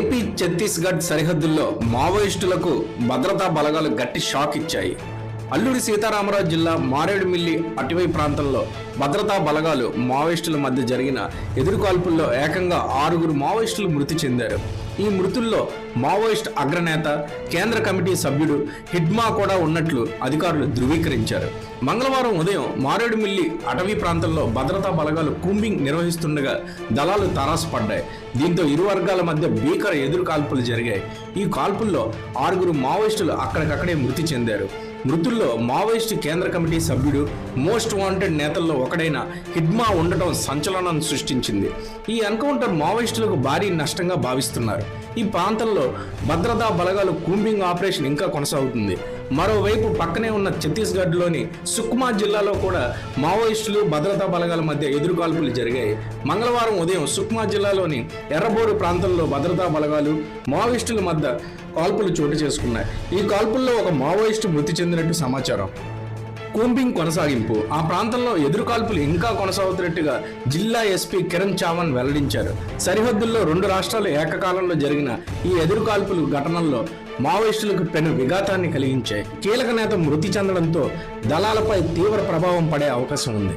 AP Chhattisgarh సరిహద్దుల్లో మావోయిస్టులకు భద్రతా బలగాలు గట్టి షాక్ ఇచ్చాయి. అల్లూరి సీతారామరాజు జిల్లా మారేడుమిల్లి అటవీ ప్రాంతంలో భద్రతా బలగాలు మావోయిస్టుల మధ్య జరిగిన ఎదురుకాల్పుల్లో ఏకంగా 6 మావోయిస్టులు మృతి చెందారు. ఈ మృతుల్లో మావోయిస్ట్ అగ్రనేత, కేంద్ర కమిటీ సభ్యుడు హిడ్మా కూడా ఉన్నట్లు అధికారులు ధృవీకరించారు. మంగళవారం ఉదయం మారేడుమిల్లి అటవీ ప్రాంతంలో భద్రతా బలగాలు కూంబింగ్ నిర్వహిస్తుండగా దళాలు తారాసపడ్డాయి. దీంతో ఇరు వర్గాల మధ్య భీకర ఎదురు కాల్పులు జరిగాయి. ఈ కాల్పుల్లో 6 మావోయిస్టులు అక్కడికక్కడే మృతి చెందారు. మృతుల్లో మావోయిస్టు కేంద్ర కమిటీ సభ్యుడు, మోస్ట్ వాంటెడ్ నేతల్లో ఒకడైన హిడ్మా ఉండటం సంచలనం సృష్టించింది. ఈ ఎన్కౌంటర్ మావోయిస్టులకు భారీ నష్టంగా భావిస్తున్నారు. ఈ ప్రాంతంలో భద్రతా బలగాలు కూంబింగ్ ఆపరేషన్ ఇంకా కొనసాగుతుంది. మరోవైపు పక్కనే ఉన్న ఛత్తీస్గఢ్లోని సుక్మా జిల్లాలో కూడా మావోయిస్టులు భద్రతా బలగాల మధ్య ఎదురుకాల్పులు జరిగాయి. మంగళవారం ఉదయం సుక్మా జిల్లాలోని ఎర్రబోరు ప్రాంతంలో భద్రతా బలగాలు మావోయిస్టుల మధ్య కాల్పులు చోటు చేసుకున్నాయి. ఈ కాల్పుల్లో ఒక మావోయిస్టు మృతి చెందినట్టు సమాచారం. కూంబింగ్ కొనసాగింపు. ఆ ప్రాంతంలో ఎదురుకాల్పులు ఇంకా కొనసాగుతున్నట్టుగా జిల్లా ఎస్పీ కిరణ్ చావన్ వెల్లడించారు. సరిహద్దుల్లో 2 రాష్ట్రాలు ఏకకాలంలో జరిగిన ఈ ఎదురుకాల్పులు ఘటనల్లో మావోయిస్టులకు పెను విఘాతాన్ని కలిగించాయి. కీలక నేత మృతి చెందడంతో దళాలపై తీవ్ర ప్రభావం పడే అవకాశం ఉంది.